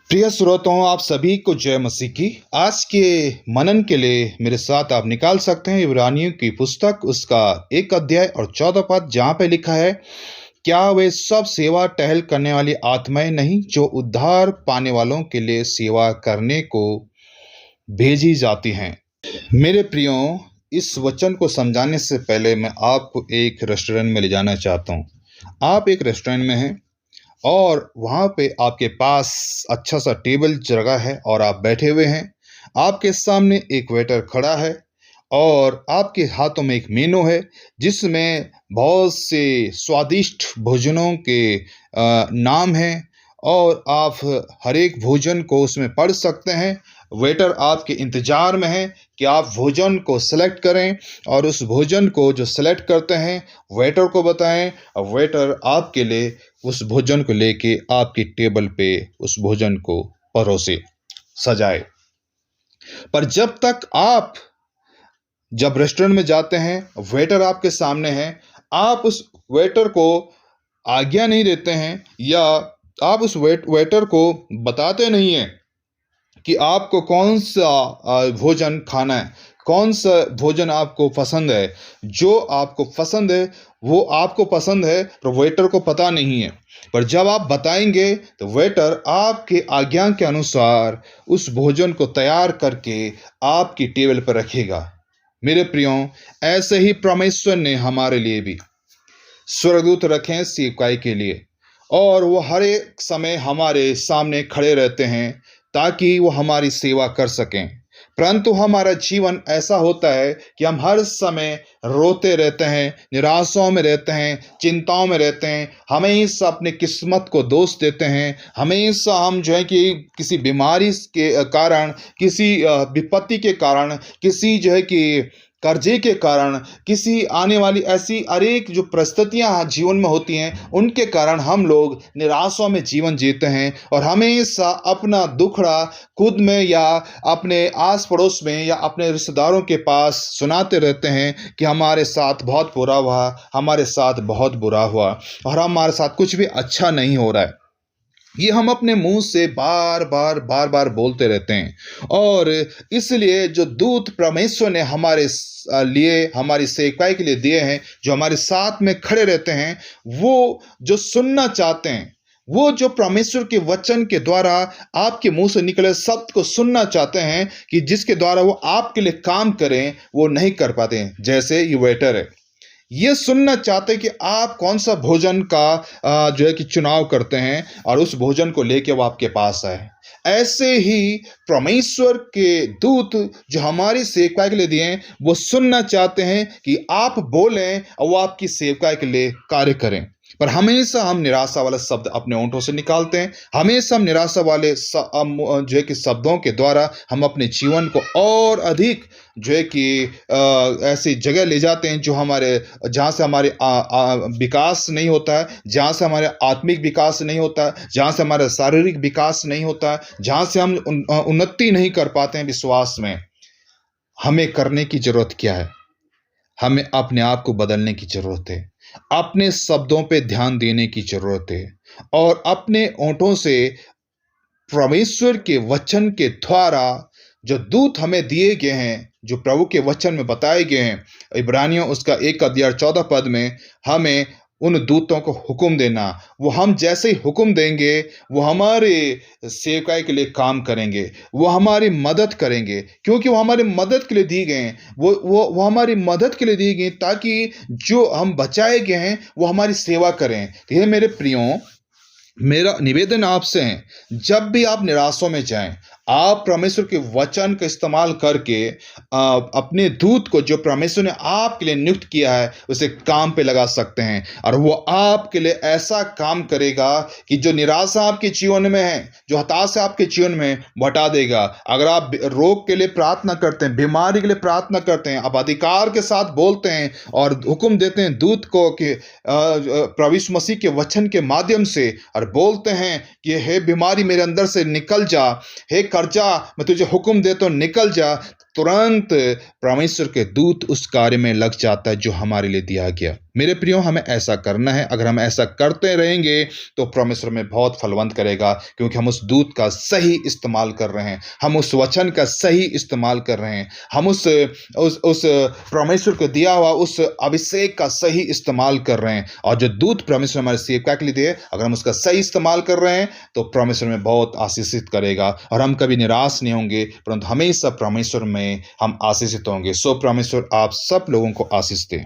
प्रिय श्रोताओं, आप सभी को जय मसीह की। आज के मनन के लिए मेरे साथ आप निकाल सकते हैं इब्रानियों की पुस्तक, उसका 1 अध्याय और 14 पद, जहाँ पे लिखा है, क्या वे सब सेवा टहल करने वाली आत्माएं नहीं जो उद्धार पाने वालों के लिए सेवा करने को भेजी जाती हैं। मेरे प्रियो, इस वचन को समझाने से पहले मैं आपको एक रेस्टोरेंट में ले जाना चाहता हूँ। आप एक रेस्टोरेंट में हैं और वहाँ पे आपके पास अच्छा सा टेबल जगह है और आप बैठे हुए हैं। आपके सामने एक वेटर खड़ा है और आपके हाथों में एक मेनू है जिसमें बहुत से स्वादिष्ट भोजनों के नाम हैं और आप हर एक भोजन को उसमें पढ़ सकते हैं। वेटर आपके इंतजार में है कि आप भोजन को सेलेक्ट करें और उस भोजन को जो सेलेक्ट करते हैं वेटर को बताएं और वेटर आपके लिए उस भोजन को लेके आपकी टेबल पे उस भोजन को परोसे, सजाए। पर जब रेस्टोरेंट में जाते हैं, वेटर आपके सामने है, आप उस वेटर को आज्ञा नहीं देते हैं या आप उस वेटर को बताते नहीं हैं कि आपको कौन सा भोजन खाना है, कौन सा भोजन आपको पसंद है। जो आपको पसंद है वो आपको पसंद है, तो वेटर को पता नहीं है। पर जब आप बताएंगे तो वेटर आपके आज्ञा के अनुसार उस भोजन को तैयार करके आपकी टेबल पर रखेगा। मेरे प्रियो, ऐसे ही परमेश्वर ने हमारे लिए भी स्वर्गदूत रखे सेवकाई के लिए, और वो हर एक समय हमारे सामने खड़े रहते हैं ताकि वो हमारी सेवा कर सकें। परंतु हमारा जीवन ऐसा होता है कि हम हर समय रोते रहते हैं, निराशाओं में रहते हैं, चिंताओं में रहते हैं, हमेशा अपनी किस्मत को दोष देते हैं। हमेशा हम जो है कि किसी बीमारी के कारण, किसी विपत्ति के कारण, किसी जो है कि कर्जे के कारण, किसी आने वाली ऐसी अनेक जो परिस्थितियां जीवन में होती हैं, उनके कारण हम लोग निराशा में जीवन जीते हैं और हमेशा अपना दुखड़ा खुद में या अपने आस पड़ोस में या अपने रिश्तेदारों के पास सुनाते रहते हैं कि हमारे साथ बहुत बुरा हुआ, हमारे साथ बहुत बुरा हुआ और हमारे साथ कुछ भी अच्छा नहीं हो रहा है। ये हम अपने मुंह से बार बार बोलते रहते हैं। और इसलिए जो दूत परमेश्वर ने हमारे लिए, हमारी सेवकाई के लिए दिए हैं, जो हमारे साथ में खड़े रहते हैं, वो जो सुनना चाहते हैं, वो जो परमेश्वर के वचन के द्वारा आपके मुंह से निकले शब्द को सुनना चाहते हैं कि जिसके द्वारा वो आपके लिए काम करें, वो नहीं कर पाते हैं। जैसे ये वेटर है, ये सुनना चाहते कि आप कौन सा भोजन का जो है कि चुनाव करते हैं और उस भोजन को लेके वो आपके पास आए। ऐसे ही परमेश्वर के दूत जो हमारी सेवकाई के लिए दिए हैं, वो सुनना चाहते हैं कि आप बोलें और वो आपकी सेवकाई के लिए कार्य करें। पर हमेशा हम निराशा वाले शब्द अपने होंठों से निकालते हैं। हमेशा हम निराशा वाले जो है कि शब्दों के द्वारा हम अपने जीवन को और अधिक जो है कि ऐसी जगह ले जाते हैं जहाँ से हमारे विकास नहीं होता है, जहाँ से हमारे आत्मिक विकास नहीं होता है, जहाँ से हमारा शारीरिक विकास नहीं होता है, जहाँ से हम उन्नति नहीं कर पाते हैं विश्वास में। हमें करने की जरूरत क्या है? हमें अपने आप को बदलने की जरूरत है, अपने शब्दों पे ध्यान देने की जरूरत है और अपने होंठों से परमेश्वर के वचन के द्वारा जो दूत हमें दिए गए हैं, जो प्रभु के वचन में बताए गए हैं, इब्रानियों उसका 1 अध्याय 14 पद में हमें उन दूतों को हुक्म देना। वो हम जैसे ही हुक्म देंगे, वो हमारे सेवकाई के लिए काम करेंगे, वो हमारी मदद करेंगे, क्योंकि वो हमारी मदद के लिए दी गए हैं। वो हमारी मदद के लिए दी गई ताकि जो हम बचाए गए हैं वो हमारी सेवा करें। तो ये मेरे प्रियो, मेरा निवेदन आपसे है, जब भी आप निराशों में जाएं, आप परमेश्वर के वचन का इस्तेमाल करके अपने दूत को जो परमेश्वर ने आपके लिए नियुक्त किया है उसे काम पे लगा सकते हैं और वो आपके लिए ऐसा काम करेगा कि जो निराशा आपके जीवन में है, जो हताशा आपके जीवन में, हटा देगा। अगर आप रोग के लिए प्रार्थना करते हैं, बीमारी के लिए प्रार्थना करते हैं, आप अधिकार के साथ बोलते हैं और हुक्म देते हैं दूत को कि प्रभु यीशु मसीह के वचन के माध्यम से, और बोलते हैं कि हे बीमारी मेरे अंदर से निकल जा, हे कर्जा मैं तुझे हुक्म देता हूं निकल जा, तुरंत परमेश्वर के दूत उस कार्य में लग जाता है जो हमारे लिए दिया गया। मेरे प्रियो, हमें ऐसा करना है। अगर हम ऐसा करते रहेंगे तो परमेश्वर में बहुत फलवंत करेगा, क्योंकि हम उस दूत का सही इस्तेमाल कर रहे हैं, हम उस वचन का सही इस्तेमाल कर रहे हैं, हम उस परमेश्वर को दिया हुआ उस अभिषेक का सही इस्तेमाल कर रहे हैं। और जो दूत परमेश्वर हमारे सेवका के लिए दिए, अगर हम उसका सही इस्तेमाल कर रहे हैं तो परमेश्वर में बहुत आशीषित करेगा और हम कभी निराश नहीं होंगे, परंतु हमेशा परमेश्वर में हम आशीषित होंगे। सो परमेश्वर आप सब लोगों को आशीष दे।